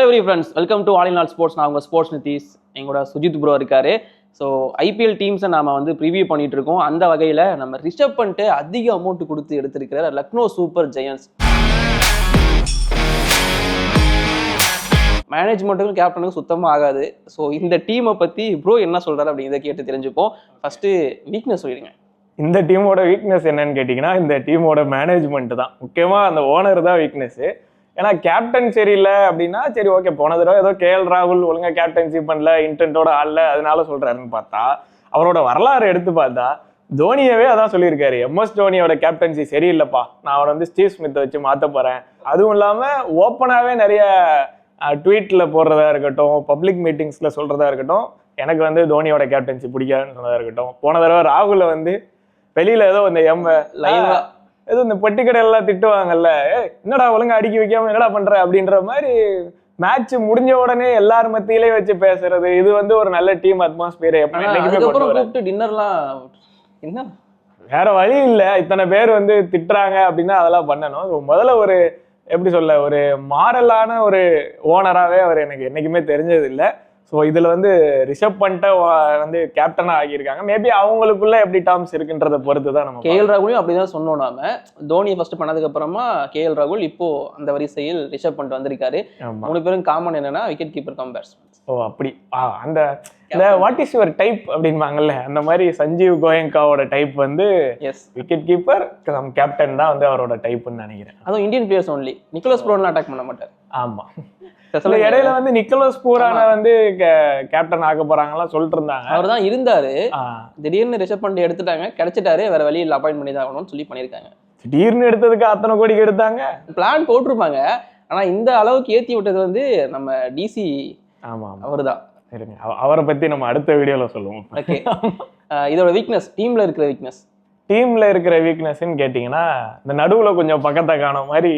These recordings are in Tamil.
Every friends, welcome to all in all sports. நான் உங்கள் ஸ்போர்ட்ஸ் நிதிஷ். எங்களோட சுஜித் ப்ரோ இருக்காரு. ஸோ ஐபிஎல் டீம்ஸை நாம் ப்ரிவியூ பண்ணிட்டு இருக்கோம். அந்த வகையில் நம்ம ரிஷப் பண்ணிட்டு அதிக அமௌண்ட் கொடுத்து எடுத்திருக்கிற லக்னோ சூப்பர் ஜெயன்ஸ் மேனேஜ்மெண்ட்டுக்கும் கேப்டனுக்கும் சுத்தமாக ஆகாது. ஸோ இந்த டீமை பற்றி ப்ரோ என்ன சொல்கிறாரு அப்படிங்கிறத கேட்டு தெரிஞ்சுப்போம். ஃபஸ்ட்டு வீக்னஸ் சொல்லிடுங்க. இந்த டீமோட வீக்னஸ் என்னன்னு கேட்டிங்கன்னா, இந்த டீமோட மேனேஜ்மெண்ட் தான் முக்கியமாக. அந்த ஓனர் தான் வீக்னஸ்ஸு. ஏன்னா கேப்டன் சரியில்லை அப்படின்னா சரி ஓகே, போன தடவை ஏதோ கேஎல் ராகுல் ஒழுங்காக கேப்டன்சி பண்ணல, இன்டென்ட்டோட ஆடல, அதனால சொல்கிறாருன்னு பார்த்தா அவரோட வரலாறு எடுத்து பார்த்தா தோனியவே அதான் சொல்லியிருக்காரு. எம்எஸ் தோனியோட கேப்டன்சி சரியில்லைப்பா, நான் அவரை ஸ்டீவ் ஸ்மித்தை வச்சு மாற்ற போகிறேன். அதுவும் இல்லாமல் ஓப்பனாகவே நிறைய ட்வீட்டில் போடுறதா இருக்கட்டும், பப்ளிக் மீட்டிங்ஸில் சொல்கிறதா இருக்கட்டும், எனக்கு தோனியோட கேப்டன்சி பிடிக்காதுன்னு சொன்னதாக இருக்கட்டும். போன தடவை ராகுலை வெளியில் ஏதோ இந்த லைவா ஏதோ இந்த பெட்டி கடையெல்லாம் திட்டுவாங்கல்ல, என்னடா ஒழுங்கா அடிக்க வைக்காம என்னடா பண்ற அப்படின்ற மாதிரி மேட்ச் முடிஞ்ச உடனே எல்லாரும் மத்தியிலே வச்சு பேசுறது, இது ஒரு நல்ல டீம் அட்மாஸ்பியர். என்ன வேற வழி இல்லை, இத்தனை பேர் திட்டுறாங்க அப்படின்னா அதெல்லாம் பண்ணணும். முதல்ல எப்படி சொல்ல, ஒரு மாரலான ஒரு ஓனராகவே அவர் எனக்கு என்னைக்குமே தெரிஞ்சது இல்லை. ஸோ இதில் ரிஷப் பண்ணிட்ட கேப்டனாக ஆகியிருக்காங்க. மேபி அவங்களுக்குள்ள எப்படி டேர்ம்ஸ் இருக்குன்றதை பொறுத்து தான் நம்ம. கேஎல் ராகுலையும் அப்படிதான் சொன்னோம் நாம. தோனியை ஃபர்ஸ்ட் பண்ணதுக்கு அப்புறமா கேஎல் ராகுல் இப்போ அந்த வரிசையில் ரிஷப் பண்ணிட்டு வந்திருக்காரு. மூணு பேரும் காமன் என்னன்னா விக்கெட் கீப்பர் கம் பேட்ஸ்மேன். ஓ அப்படி அந்த வாட் இஸ் யுவர் டைப் அப்படின்பாங்கல்ல, அந்த மாதிரி சஞ்சீவ் கோயங்காவோட type wicket keeper cum captain தான் அவரோட டைப்னு நினைக்கிறேன். அதுவும் Indian players only. Nicholas Pooran attack பண்ண மாட்டார். ஆமா, இடையில நிக்கோலஸ் பூரான கேப்டன் ஆக போறாங்கலாம் சொல்லிட்டு இருந்தாங்க. அவர் தான் இருந்தாரு, திடீர்னு ரிஷப் பண்ணி எடுத்துட்டாங்க, கிடைச்சிட்டாரு, வேற வழியில் அப்பாயின்ட் பண்ணி தான் ஆகணும்னு சொல்லி பண்ணிருக்காங்க. திடீர்னு எடுத்ததுக்கு அத்தனை கோடிக்கு எடுத்தாங்க, பிளான் போட்டிருப்பாங்க. ஆனா இந்த அளவுக்கு ஏத்தி விட்டது நம்ம டிசி. ஆமா, அவர் தான். அவரை பத்தி நம்ம அடுத்த வீடியோல சொல்லுவோம். ஓகே, இதோட வீக்னஸ், டீம்ல இருக்கிற வீக்னஸ். டீம்ல இருக்கிற வீக்னஸ்ன்னு கேட்டீங்கன்னா, இந்த நடுவுல கொஞ்சம் பக்கத்தை காணும் மாதிரி,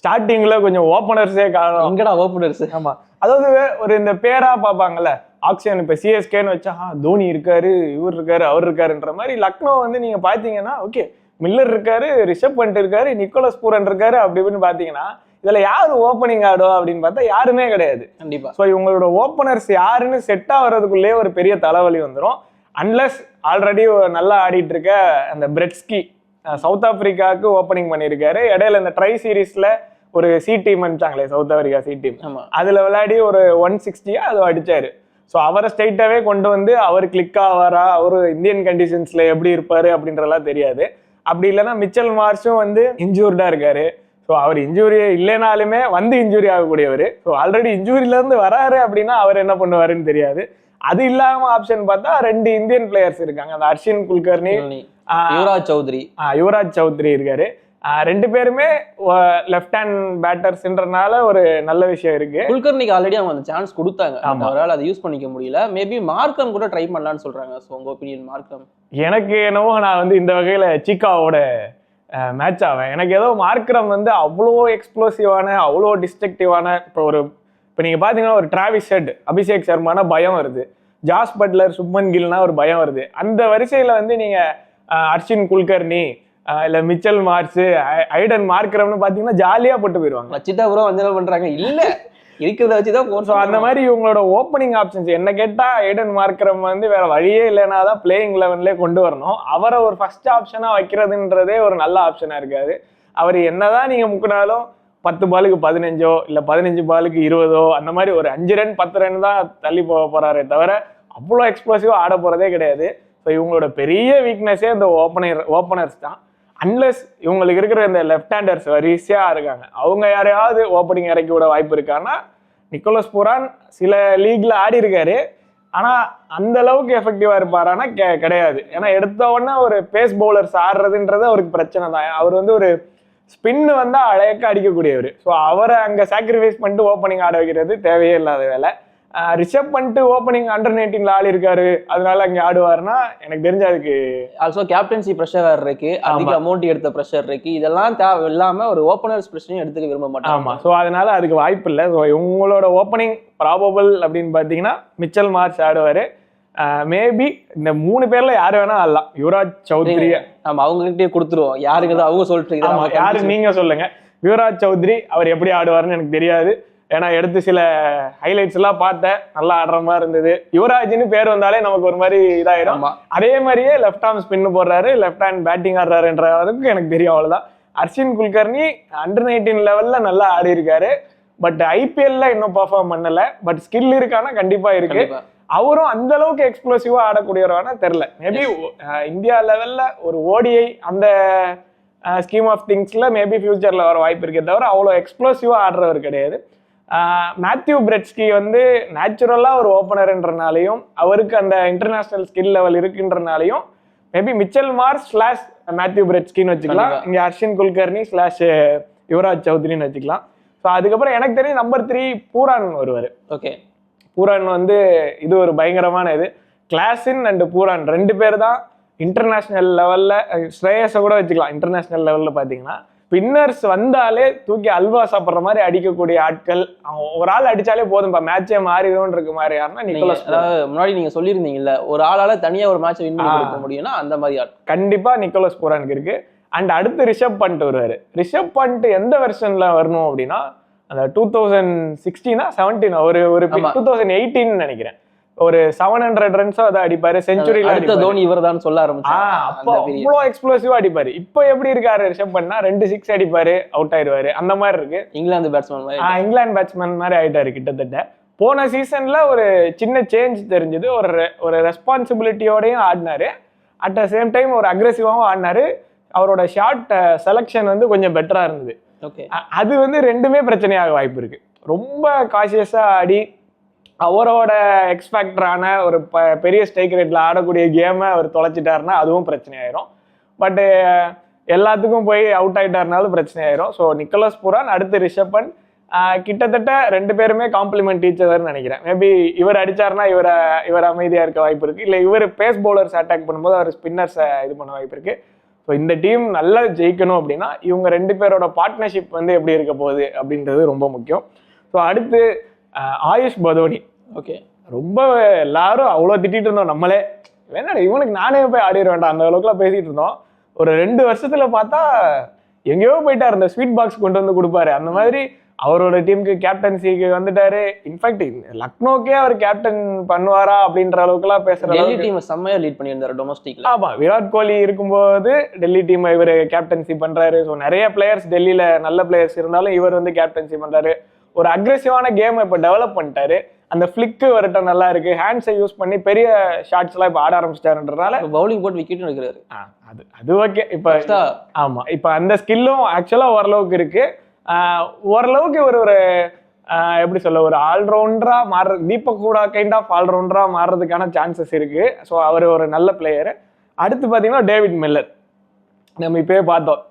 ஸ்டார்டிங்ல கொஞ்சம் ஓப்பனர்ஸே காணும். எங்கடா ஓப்பனர்ஸ்? ஆமா, அதாவது இந்த பேரா பார்ப்பாங்கல்ல, ஆக்ஷன் இப்ப சிஎஸ்கேன்னு வச்சா தோனி இருக்காரு, இவர் இருக்காரு, அவர் இருக்காருன்ற மாதிரி. லக்னோ நீங்க பாத்தீங்கன்னா ஓகே, மில்லர் இருக்காரு, ரிஷப் பண்ட் இருக்காரு, நிக்கோலஸ் பூரன் இருக்காரு, அப்படி இப்படின்னு பாத்தீங்கன்னா இதுல யாரு ஓப்பனிங் ஆடும் அப்படின்னு பார்த்தா யாருமே கிடையாது. கண்டிப்பா. ஸோ இவங்களோட ஓப்பனர்ஸ் யாருன்னு செட் ஆகிறதுக்குள்ளே ஒரு பெரிய தலைவலி வந்துடும். அன்லஸ் ஆல்ரெடி நல்லா ஆடிட்டு இருக்க அந்த பிரெட்ஸ்கி சவுத் ஆப்பிரிக்காவுக்கு ஓப்பனிங் பண்ணியிருக்காரு. இடையில இந்த ட்ரை சீரீஸ்ல ஒரு சி டீம் அனுப்பிச்சாங்களே, சவுத் ஆப்பிரிக்கா சி டீம், அதுல விளையாடி ஒரு 160 அது அடிச்சாரு. ஸோ அவரை ஸ்ட்ரைட்டாவே கொண்டு அவர் கிளிக் ஆவாரா, அவரு இந்தியன் கண்டிஷன்ஸ்ல எப்படி இருப்பாரு அப்படின்றலாம் தெரியாது. அப்படி இல்லைன்னா மிச்சல் மார்ஷும் இன்ஜூர்டா இருக்காரு. ஸோ அவர் இன்ஜூரி இல்லைனாலுமே இன்ஜூரி ஆகக்கூடியவர். ஸோ ஆல்ரெடி இன்ஜூரில இருந்து வராரு அப்படின்னா அவர் என்ன பண்ணுவாருன்னு தெரியாது. அது இல்லாம ஆப்ஷன் பார்த்தா 2 இந்தியன் பிளேயர்ஸ் இருக்காங்க, அந்த அர்ஷின் குல்கர்னி, யுவராஜ் சௌத்ரி இருக்காரு. 2 பேருமே லெஃப்ட் ஹேண்ட் பேட்டர்ஸ்ன்றனால ஒரு நல்ல விஷயம் இருக்கு. குல்கர்னிக்கு ஆல்ரெடி அவங்க அந்த சான்ஸ் கொடுத்தாங்க, அவரால் அதை யூஸ் பண்ணிக்க முடியல. மேபி மார்க்கம் கூட ட்ரை பண்ணலாம்னு சொல்றாங்க. ஸோ உங்க ஒப்பீனியன் மார்க்கம்? எனக்கு என்னவோ நான் இந்த வகையில சீக்காவோட மேட்ச் ஆவேன். எனக்கு ஏதோ மார்க்ரம் அவ்வளோ எக்ஸ்ப்ளோசிவான, அவ்வளோ டிஸ்ட்ரக்டிவான, இப்போ நீங்கள் பார்த்தீங்கன்னா ஒரு டிராவிஸ் ஹெட், அபிஷேக் சர்மானா பயம் வருது, ஜாஸ் பட்லர், சுப்மன் கில்னா ஒரு பயம் வருது. அந்த வரிசையில் நீங்கள் அர்ஷின் குல்கர்னி இல்லை மிச்சல் மார்ஷ், ஐடன் மார்க்ரம்னு பார்த்தீங்கன்னா ஜாலியாக போட்டு போயிடுவாங்க. வச்சுட்டா அப்புறம் வஞ்சனை பண்ணுறாங்க, இல்லை இருக்கிறத வச்சுதான். ஸோ அந்த மாதிரி இவங்களோட ஓப்பனிங் ஆப்ஷன்ஸ் என்ன கேட்டால் ஐடன் மார்க்ரம் வேற வழியே இல்லைன்னா தான் பிளேயிங் 11லே கொண்டு வரணும். அவரை ஒரு ஃபர்ஸ்ட் ஆப்ஷனாக வைக்கிறதுன்றதே ஒரு நல்ல ஆப்ஷனாக இருக்காது. அவர் என்னதான் நீங்கள் முக்கினாலும் 10 பாலுக்கு 15 இல்லை 15 பாலுக்கு 20 அந்த மாதிரி ஒரு 5 ரன் 10 ரன் தான் தள்ளி போக போறாரே தவிர அவ்வளோ எக்ஸ்ப்ளோசிவாக ஆட போகிறதே கிடையாது. ஸோ இவங்களோட பெரிய வீக்னஸே இந்த ஓப்பனர்ஸ் தான். அன்லஸ் இவங்களுக்கு இருக்கிற இந்த லெஃப்ட் ஹேண்டர்ஸ் வரிசையா இருக்காங்க, அவங்க யாரையாவது ஓப்பனிங் இறக்கி விட வாய்ப்பு இருக்கான்னா, நிக்கோலஸ் பூரான் சில லீக்ல ஆடி இருக்காரு, ஆனா அந்த அளவுக்கு எஃபெக்டிவா இருப்பாரானா கிடையாது. ஏன்னா எடுத்த உடனே ஒரு பேஸ் பவுலர்ஸ் ஆடுறதுன்றது அவருக்கு பிரச்சனை தான். அவர் ஒரு ஸ்பின் அழகா அடிக்கக்கூடியவர். ஸோ அவரை அங்க சாக்ரிஃபைஸ் பண்ணிட்டு ஓப்பனிங் ஆட வைக்கிறது தேவையே இல்லாத வேலை. ரிஷப் பண்ணிட்டு ஓப்பனிங் அண்டர் 19 ஆள் இருக்காரு, அதனால அங்கே ஆடுவாருன்னா எனக்கு தெரிஞ்ச அதுக்கு ஆல்சோ கேப்டன்சி ப்ரெஷர் இருக்கு, அதிக அமௌண்ட் எடுத்த ப்ரெஷர் இருக்கு, இதெல்லாம் தேவை இல்லாம ஒரு ஓப்பனர்ஸ் பிரச்சனையும் எடுத்துக்க விரும்ப மாட்டாங்க. ஆமா, ஸோ அதனால அதுக்கு வாய்ப்பு இல்லை. ஸோ இவங்களோட ஓப்பனிங் ப்ராபபிள் அப்படின்னு பார்த்தீங்கன்னா மிச்சல் மார்ஷ் ஆடுவாரு. மேபி இந்த 3 பேர்ல யாரு வேணா ஆடலாம். யுவராஜ் சௌத்ரி அவங்ககிட்டயே கொடுத்துருவோம், யாருங்கிறது அவங்க சொல்லிட்டு யாரு நீங்க சொல்லுங்க. யுவராஜ் சௌத்ரி அவர் எப்படி ஆடுவாருன்னு எனக்கு தெரியாது. ஏன்னா எடுத்து சில ஹைலைட்ஸ் எல்லாம் பார்த்தேன், நல்லா ஆடுற மாதிரி இருந்தது. யுவராஜ்னு பேர் வந்தாலே நமக்கு ஒரு மாதிரி இதாயிடும். அதே மாதிரியே லெஃப்ட் ஆர்ம் ஸ்பின் போடுறாரு, லெஃப்ட் ஹேண்ட் பேட்டிங் ஆடுறாருன்ற அளவுக்கு எனக்கு தெரியும். அவ்வளவுதான். அர்ஷின் குல்கர்னி அண்டர்-19 லெவல்ல நல்லா ஆடி இருக்காரு. பட் ஐபிஎல்ல இன்னும் பெர்ஃபார்ம் பண்ணல. பட் ஸ்கில் இருக்கானா கண்டிப்பா இருக்கு. அவரும் அந்த அளவுக்கு எக்ஸ்ப்ளோசிவா ஆடக்கூடியவரானா தெரியல. மேபி இந்தியா லெவல்ல ஒரு ஓடிஐ அந்த ஸ்கீம் ஆஃப் திங்ஸ்ல மேபி ஃபியூச்சர்ல வர வாய்ப்பு இருக்கே தவிர அவ்வளோ எக்ஸ்ப்ளோசிவா ஆடுறவர் கிடையாது. மேத்யூ பிரெட்ஸ்கி வந்து நேச்சுரலா ஒரு ஓப்பனர்ன்றனாலையும் அவருக்கு அந்த இன்டர்நேஷனல் ஸ்கில் லெவல் இருக்குன்றனாலையும் maybe Mitchell Marsh slash Matthew பிரெட்ஸ்கின்னு வச்சுக்கலாம். இங்க அர்ஷின் குல்கர்னி ஸ்லாஷ் யுவராஜ் சௌத்ரின்னு வச்சுக்கலாம். ஸோ அதுக்கப்புறம் எனக்கு தெரியும் நம்பர் 3 பூரான் வருவார். ஓகே, பூரான் வந்து இது ஒரு பயங்கரமான இது. கிளாசின் அண்ட் பூரான் 2 பேர் தான் இன்டர்நேஷனல் லெவல்ல, ஸ்ரேயஸை கூட வச்சுக்கலாம். இன்டர்நேஷனல் லெவல்ல பாத்தீங்கன்னா ஸ்பின்னர்ஸ் வந்தாலே தூக்கி அல்வா சாப்பிட்ற மாதிரி அடிக்கக்கூடிய ஆட்கள். ஒரு ஆள் அடிச்சாலே போதும், மேட்சே மாறிடும் இருக்கு மாதிரி. யாருன்னா நிக்கோலஸ். முன்னாடி நீங்க சொல்லியிருந்தீங்கல்ல, ஒரு ஆளால தனியா ஒரு மேட்ச் வின் பண்ணி கொடுக்க முடியும்னா அந்த மாதிரி ஆள் கண்டிப்பா நிக்கோலஸ் பூரானுக்கு இருக்கு. அண்ட் அடுத்து ரிஷப் பண்ட் வருவாரு. ரிஷப் பண்ட் எந்த வெர்ஷன்ல வரணும் அப்படின்னா அந்த 2016-17 ஒரு 2018 நினைக்கிறேன். ஒரு 700 ரன்ஸோ அதை அடிப்பாரு, செஞ்சுரியில தோனி இவர் தான் சொல்ல ஆரம்பிச்சு எக்ஸ்ப்ளோசிவா அடிப்பாரு. இப்ப எப்படி இருக்காரு ரிஷப் பண்ட்னா 2 6 அடிப்பாரு, அவுட் ஆயிடுவாரு. அந்த மாதிரி இருக்கு. இங்கிலாந்து பேட்ஸ்மேன் மாதிரி ஆயிட்டாரு கிட்டத்தட்ட. போன சீசன்ல ஒரு சின்ன சேஞ்ச் தெரிஞ்சது. ஒரு ரெஸ்பான்சிபிலிட்டியோடையும் ஆடினாரு, அட் த சேம் டைம் ஒரு அக்ரெசிவாவும் ஆடினாரு. அவரோட ஷாட் செலக்ஷன் வந்து கொஞ்சம் பெட்டரா இருந்தது. அது வந்து ரெண்டுமே பிரச்சனையாக வாய்ப்பு இருக்கு. ரொம்ப காஷியஸா ஆடி அவரோட எக்ஸ்பேக்டரான ஒரு பெரிய ஸ்ட்ரைக் ரேட்ல ஆடக்கூடிய கேமை அவர் தொலைச்சிட்டாருன்னா அதுவும் பிரச்சனை ஆயிரும். பட் எல்லாத்துக்கும் போய் அவுட் ஆயிட்டாருனாலும் பிரச்சனை ஆயிரும். ஸோ நிக்கோலஸ் பூரான் அடுத்து ரிஷப் பண்ட் கிட்டத்தட்ட 2 பேருமே காம்ப்ளிமெண்ட் ஈச் அதர்னு நினைக்கிறேன். மேபி இவர் அடிச்சாருன்னா இவர் அமைதியா இருக்க வாய்ப்பு இருக்கு. இல்லை இவர் பேஸ் பவுலர்ஸ் அட்டாக் பண்ணும்போது அவர் ஸ்பின்னர்ஸை இது பண்ண வாய்ப்பு இருக்கு. ஸோ இந்த டீம் நல்லா ஜெயிக்கணும் அப்படின்னா இவங்க 2 பேரோட பார்ட்னர்ஷிப் வந்து எப்படி இருக்க போகுது அப்படின்றது ரொம்ப முக்கியம். ஸோ அடுத்து ஆயுஷ் பதோனி. ஓகே, ரொம்ப எல்லாரும் அவ்வளோ திட்டிட்டு இருந்தோம். நம்மளே வேணா இவனுக்கு நானே போய் ஆடிட வேண்டாம் அந்த அளவுக்குலாம் பேசிட்டு இருந்தோம். ஒரு 2 வருஷத்துல பார்த்தா எங்கேயோ போயிட்டாரு. அந்த ஸ்வீட் பாக்ஸ் கொண்டு வந்து கொடுப்பாரு. அந்த மாதிரி அவரோட டீமுக்கு கேப்டன்சிக்கு வந்துட்டாரு. இன்ஃபேக்ட் லக்னோக்கே அவர் கேப்டன் பண்ணுவாரா அப்படின்ற அளவுக்குலாம் பேசுறாரு. டீம் செம்மையா லீட் பண்ணியிருந்தாரு டொமஸ்டிக்ல. ஆமா, விராட் கோலி இருக்கும்போது டெல்லி டீம் இவர் கேப்டன்சி பண்றாரு. ஸோ நிறைய பிளேயர்ஸ் டெல்லியில நல்ல பிளேயர்ஸ் இருந்தாலும் இவர் வந்து கேப்டன்சி பண்றாரு. ஒரு அக்ரெசிவான கேம் இப்ப டெவலப் பண்ணிட்டாரு. அந்த ஃபிளிக்கு வரட்டும் நல்லா இருக்கு. ஹேண்ட்ஸை யூஸ் பண்ணி பெரிய ஷாட்ஸ் எல்லாம் இப்ப ஆட ஆரம்பிச்சிட்டாருன்றதால பவுலிங் போட்டு விக்கெட் எடுக்கிறாரு. அது ஓகே. இப்ப ஆமா, இப்ப அந்த ஸ்கில்லும் ஆக்சுவலா ஓரளவுக்கு இருக்கு. ஓரளவுக்கு ஒரு எப்படி சொல்ல, ஒரு ஆல்ரவுண்டரா மாறுறது, தீபக் கூட கைண்ட் ஆஃப் ஆல்ரவுண்டரா மாறுறதுக்கான சான்சஸ் இருக்கு. ஸோ அவர் ஒரு நல்ல பிளேயர். அடுத்து பாத்தீங்கன்னா டேவிட் மில்லர். நம்ம இப்பயே பார்த்தோம்,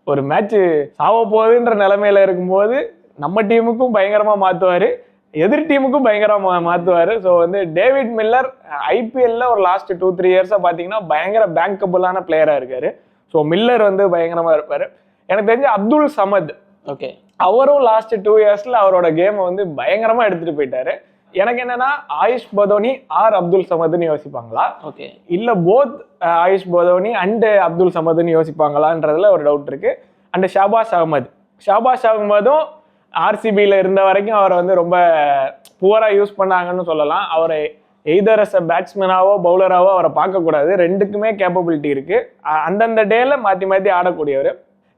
ஒரு மேட்ச் சாவ போகுதுன்ற நிலைமையில இருக்கும்போது நம்ம டீமுக்கும் பயங்கரமா மாத்துவாரு, எதிர் டீமுக்கும் பயங்கரமா மாத்துவாரு. ஸோ வந்து டேவிட் மில்லர் ஐபிஎல்ல ஒரு லாஸ்ட் 2-3 இயர்ஸா பாத்தீங்கன்னா பயங்கர பேங்கபிளான பிளேயரா இருக்காரு. ஸோ மில்லர் வந்து பயங்கரமா இருப்பாரு. எனக்கு தெரிஞ்ச அப்துல் சமத், ஓகே, அவரும் லாஸ்ட் 2 இயர்ஸ்ல அவரோட கேமை வந்து பயங்கரமா எடுத்துட்டு போயிட்டாரு. எனக்கு என்னன்னா ஆயுஷ் பதோனி ஆர் அப்துல் சமத்னு யோசிப்பாங்களா, ஓகே, இல்ல போத் ஆயுஷ் பதோனி அண்ட் அப்துல் சமத்னு யோசிப்பாங்களான்றதுல ஒரு டவுட் இருக்கு. அண்ட் ஷாபாஸ் அகமதும் ஆர்சிபியில இருந்த வரைக்கும் அவரை வந்து ரொம்ப புவரா யூஸ் பண்ணாங்கன்னு சொல்லலாம். அவரை எய்தர் அஸ் அ பேட்ஸ்மேனாவோ பவுலராவோ அவரை பார்க்கக்கூடாது. 2க்குமே கேப்பபிலிட்டி இருக்கு. அந்தந்த டேல மாத்தி மாத்தி ஆடக்கூடியவர்.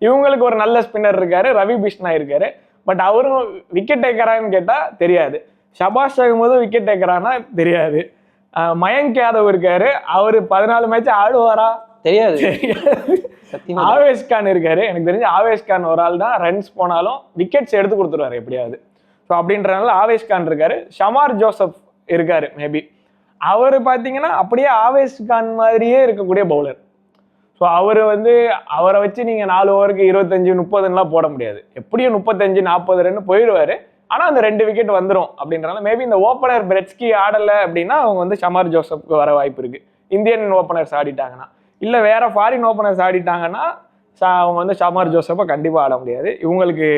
இவங்களுக்கு ஒரு நல்ல ஸ்பின்னர் இருக்காரு, ரவி பிஷ்ணா இருக்காரு. பட் அவரும் விக்கெட் டேக்கரான்னு கேட்டா தெரியாது. ஷபாஷ் அகமதும் விக்கெட் டேக்கரானா தெரியாது. மயங்க் யாதவ் இருக்காரு, அவரு 14 மேட்ச் ஆடுவாரா தெரியாது. ஆவேஷ் கான் இருக்காரு. எனக்கு தெரிஞ்சு ஆவேஷ் கான் ஒரு ஆள் தான் ரன்ஸ் போனாலும் விக்கெட்ஸ் எடுத்து கொடுத்துருவாரு எப்படியாவது. ஸோ அப்படின்றனால ஆவேஷ் கான் இருக்காரு. ஷமார் ஜோசப் இருக்காரு. மேபி அவரு பாத்தீங்கன்னா அப்படியே ஆவேஷ் கான் மாதிரியே இருக்கக்கூடிய பவுலர். ஸோ அவரை வச்சு நீங்க 4 ஓவருக்கு 25-30 போட முடியாது. எப்படியும் 35-40 ரன் போயிடுவாரு. ஆனா அந்த 2 விக்கெட் வந்துடும் அப்படின்றனால மேபி இந்த ஓப்பனர் பிரெட்ஸ்கி ஆடல அப்படின்னா அவங்க வந்து ஷமார் ஜோசப்க்கு வர வாய்ப்பு இருக்கு. இந்தியன் ஓப்பனர்ஸ் ஆடிட்டாங்கன்னா, இல்ல வேற ஃபாரின் ஓப்பனர்ஸ் ஆடிட்டாங்கன்னா அவங்க வந்து ஷமார் ஜோசப்பை கண்டிப்பா ஆட முடியாது. இவங்களுக்கு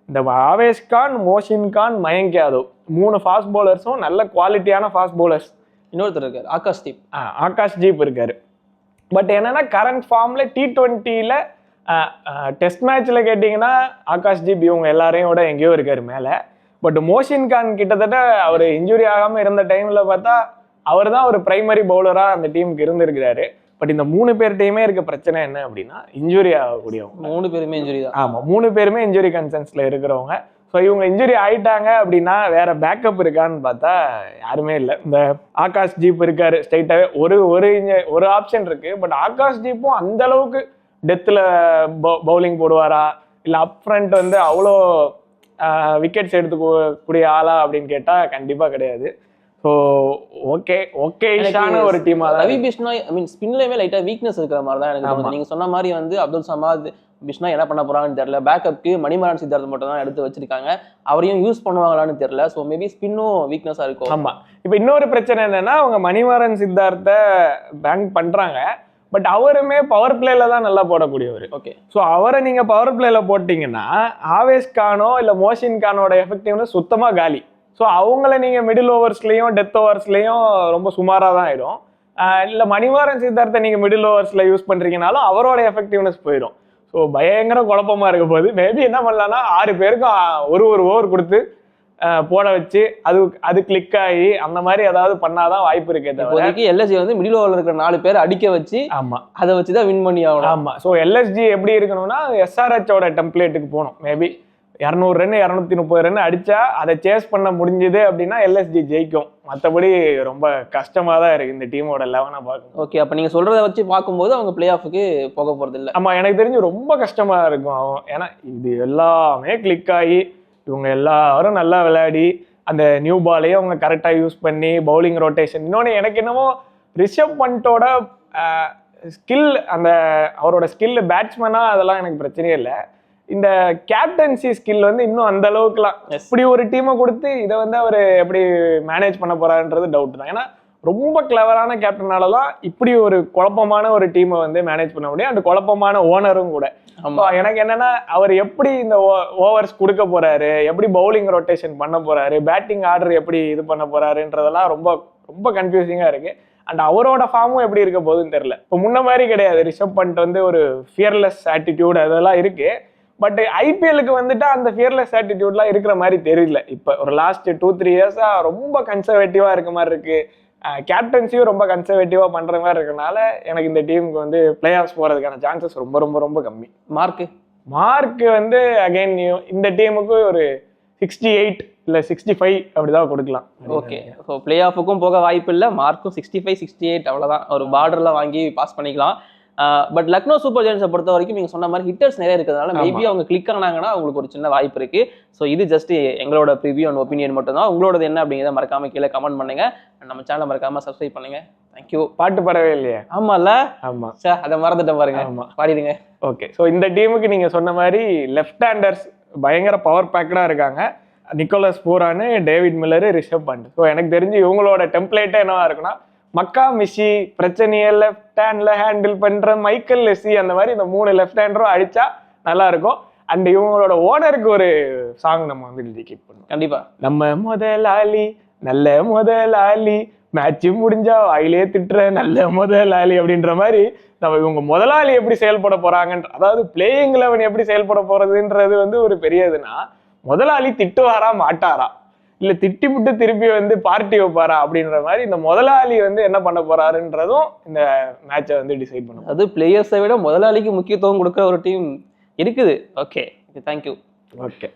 இந்த ஆவேஷ் கான், மோஷின் கான், மயங்க் யாதவ் 3 ஃபாஸ்ட் பவுலர்ஸும் நல்ல குவாலிட்டியான ஃபாஸ்ட் பவுலர்ஸ். இன்னொருத்தர் இருக்காரு ஆகாஷ் தீப் இருக்காரு. பட் என்னன்னா கரண்ட் ஃபார்ம்ல T20ல டெஸ்ட் மேட்ச்ல கேட்டீங்கன்னா ஆகாஷ் தீப் இவங்க எல்லாரையும் விட எங்கேயோ இருக்காரு மேல. பட் மோஷின் கான் கிட்டத்தட்ட அவர் இன்ஜுரி ஆகாம இருந்த டைம்ல பார்த்தா அவர் தான் ஒரு பிரைமரி பவுலரா அந்த டீமுக்கு இருந்திருக்கிறாரு. பட் இந்த 3 பேர்கிட்டயுமே இருக்க பிரச்சனை என்ன அப்படின்னா இன்ஜுரி ஆகக்கூடியவங்க. 3 பேருமே இன்ஜுரி தான். ஆமா, 3 பேருமே இன்ஜுரி கன்சர்ன்ஸ்ல இருக்கிறவங்க. ஸோ இவங்க இன்ஜுரி ஆயிட்டாங்க அப்படின்னா வேற பேக்கப் இருக்கான்னு பார்த்தா யாருமே இல்லை. இந்த ஆகாஷ் ஜீப் இருக்காரு ஸ்ட்ரைட்டாவே, ஒரு ஆப்ஷன் இருக்கு. பட் ஆகாஷ் ஜீப்பும் அந்த அளவுக்கு டெத்தில் பவுலிங் போடுவாரா, இல்லை அப் ஃப்ரண்ட் வந்து அவ்வளோ விக்கெட்ஸ் எடுத்துக்கூடிய ஆளா அப்படின்னு கேட்டால் கண்டிப்பாக கிடையாது. ஸோ ஓகேஷான ஒரு டீமா தான். ரவி பிஷ்னா ஸ்பின்லயுமே லைட்டா வீக்னஸ் இருக்கிற மாதிரி தான் எனக்கு தோணுது. நீங்க சொன்ன மாதிரி வந்து அப்துல் சமாத் பிஷ்னா என்ன பண்ண போறாங்கன்னு தெரியல. பேக்கப்க்கு மணிமாறன் சித்தார்த் மட்டும் தான் எடுத்து வச்சிருக்காங்க. அவரையும் யூஸ் பண்ணுவாங்களான்னு தெரியல. ஸோ மேபி ஸ்பின்னும் வீக்னஸா இருக்கும். ஆமா, இப்போ இன்னொரு பிரச்சனை என்னன்னா அவங்க மணிமாறன் சித்தார்த்தை பேங்க் பண்றாங்க. பட் அவருமே பவர் பிளேல தான் நல்லா போடக்கூடியவர். ஓகே, ஸோ அவரை நீங்க பவர் பிளேல போட்டீங்கன்னா ஆவேஸ் கானோ இல்லை மோஷின் கானோட எஃபெக்டிவ்னஸ் சுத்தமா காலி. ஸோ அவங்கள நீங்க மிடில் ஓவர்ஸ்லயும் டெத் ஓவர்ஸ்லயும் ரொம்ப சுமாராக தான் ஆயிடும். இல்லை மணிமாறன் சித்தார்த்தை நீங்க மிடில் ஓவர்ஸ்ல யூஸ் பண்றீங்கனாலும் அவரோட எஃபெக்டிவ்னஸ் போயிடும். ஸோ பயங்கர குழப்பமா இருக்க போது மேபி என்ன பண்ணலாம்னா 6 பேருக்கும் ஒரு ஓவர் கொடுத்து போட வச்சு அது கிளிக் ஆகி அந்த மாதிரி ஏதாவது பண்ணாதான் வாய்ப்பு இருக்கே தவிர எல்எஸ்ஜி வந்து மிடில் ஓவர்ல இருக்கிற 4 பேர் அடிக்க வச்சு ஆமா அதை வச்சுதான் வின் பண்ணி ஆகணும். ஆமா, ஸோ எல்எஸ்ஜி எப்படி இருக்கணும்னா எஸ்ஆர்ஹெச்சோட டெம்ப்ளேட்டுக்கு போகணும். மேபி 200 ரன் 230 ரன் அடிச்சா அதை சேஸ் பண்ண முடிஞ்சது அப்படின்னா எல்எஸ்ஜி ஜெயிக்கும். மற்றபடி ரொம்ப கஷ்டமா தான் இருக்கு இந்த டீமோட 11 பார்க்கணும். ஓகே, அப்ப நீங்க சொல்றத வச்சு பார்க்கும்போது அவங்க பிளே ஆஃபுக்கு போக போறது இல்லை. ஆமா, எனக்கு தெரிஞ்சு ரொம்ப கஷ்டமா இருக்கும். ஏன்னா இது எல்லாமே கிளிக் ஆகி இவங்க எல்லாரும் நல்லா விளையாடி அந்த நியூ பாலையும் அவங்க கரெக்டாக யூஸ் பண்ணி பவுலிங் ரொட்டேஷன். இன்னொன்று எனக்கு என்னமோ ரிஷப் பண்டோட ஸ்கில், அந்த அவரோட ஸ்கில் பேட்ஸ்மேனா அதெல்லாம் எனக்கு பிரச்சனையே இல்லை. இந்த கேப்டன்சி ஸ்கில் வந்து இன்னும் அந்த அளவுக்குலாம் இப்படி ஒரு டீமை கொடுத்து இதை வந்து அவர் எப்படி மேனேஜ் பண்ண போறாருன்றது டவுட் தான். ஏன்னா ரொம்ப கிளவரான கேப்டனால தான் இப்படி ஒரு குழப்பமான ஒரு டீமை வந்து மேனேஜ் பண்ண முடியும். அந்த குழப்பமான ஓனரும் கூட. எனக்கு என்னன்னா அவர் எப்படி இந்த ஓவர்ஸ் கொடுக்க போறாரு, எப்படி பவுலிங் ரொட்டேஷன் பண்ண போறாரு, பேட்டிங் ஆர்டர் எப்படி இது பண்ண போறாருன்றதெல்லாம் ரொம்ப ரொம்ப கன்ஃபியூசிங்கா இருக்கு. அண்ட் அவரோட ஃபார்மும் எப்படி இருக்க போகுதுன்னு தெரியல. இப்போ முன்ன மாதிரி கிடையாது. ரிஷப் பண்ட் வந்து ஒரு ஃபியர்லெஸ் ஆட்டிடியூட் அதெல்லாம் இருக்கு. பட் ஐபிஎல்லுக்கு வந்துட்டு அந்த ஃபியர்லெஸ் ஆட்டிடியூட்லாம் இருக்கிற மாதிரி தெரியல. இப்போ ஒரு லாஸ்ட் 2-3 இயர்ஸா ரொம்ப கன்சர்வேட்டிவா இருக்க மாதிரி இருக்கு. கேப்டன்சியும் ரொம்ப கன்சர்வேட்டிவா பண்ற மாதிரி இருக்கனால எனக்கு இந்த டீமுக்கு வந்து பிளே ஆஃப்ஸ் போறதுக்கான சான்சஸ் ரொம்ப ரொம்ப ரொம்ப கம்மி. மார்க் வந்து அகைன் இந்த டீமுக்கு ஒரு 68 இல்ல 65 அப்படிதான் கொடுக்கலாம். ஓகே, ஸோ பிளே ஆஃபுக்கும் போக வாய்ப்பு இல்லை. மார்க்கும் 65 68 அவ்வளோதான். ஒரு பார்டர்ல வாங்கி பாஸ் பண்ணிக்கலாம். பட் லக்னோ சூப்பர் ஜெயண்ட்ஸை பொறுத்த வரைக்கும் நீங்க சொன்ன மாதிரி ஹிட்டர்ஸ் நிறைய இருக்கிறதுனால மேபி அவங்க கிளிக் ஆனாங்கன்னா அவங்களுக்கு ஒரு சின்ன வாய்ப்பு இருக்கு. ஸோ இது ஜஸ்ட் எங்களோட ப்ரிவியூ அண்ட் ஒப்பீனியன் மட்டும் தான். உங்களோடது என்ன அப்படிங்கிறத மறக்காம கீழே கமெண்ட் பண்ணுங்க. நம்ம சேனலை மறக்காம சப்ஸ்கிரைப் பண்ணுங்க. தேங்க்யூ. பாட்டு பாடவே இல்லையா? ஆமாம்ல, ஆமா சார் அதை மறந்துட்டேன் பாருங்க. ஆமா, பாடிடுங்க. ஓகே, ஸோ இந்த டீமுக்கு நீங்க சொன்ன மாதிரி லெஃப்ட் ஹேண்டர்ஸ் பயங்கர பவர் பேக்கடா இருக்காங்க. Nicholas Pooran, David Miller, Rishabh Pant. So எனக்கு தெரிஞ்சு இவங்களோட டெம்ப்ளேட்டே என்னவா இருக்குன்னா மக்கா மிஷி பிரச்சனையை லெஃப்ட் ஹேண்ட்ல ஹேண்டில் பண்ற மைக்கேல் லெஸ்ஸி, அந்த மாதிரி இந்த 3 லெஃப்ட் ஹேண்டரும் அடிச்சா நல்லா இருக்கும். அண்ட் இவங்களோட ஓனருக்கு ஒரு சாங் நம்ம வந்து டெடிகேட் பண்ணுவோம். கண்டிப்பா. நம்ம முதலாளி நல்ல முதலாளி, மேட்ச் முடிஞ்சா வாயிலே திட்டுற நல்ல முதலாளி அப்படின்ற மாதிரி நம்ம இவங்க முதலாளி எப்படி செயல்பட போறாங்கன்ற, அதாவது பிளேயிங் 11 எப்படி செயல்பட போறதுன்றது வந்து ஒரு பெரிய இதுனா, முதலாளி திட்டுவாரா மாட்டாரா, இல்ல திட்டி விட்டு திருப்பி வந்து பார்ட்டி வைப்பாரா அப்படின்ற மாதிரி இந்த முதலாளி வந்து என்ன பண்ண போறாருன்றதும் இந்த மேட்சை வந்து டிசைட் பண்ணும். அது பிளேயர்ஸை விட முதலாளிக்கு முக்கியத்துவம் கொடுக்குற ஒரு டீம் இருக்குது. Okay, thank you. ஓகே.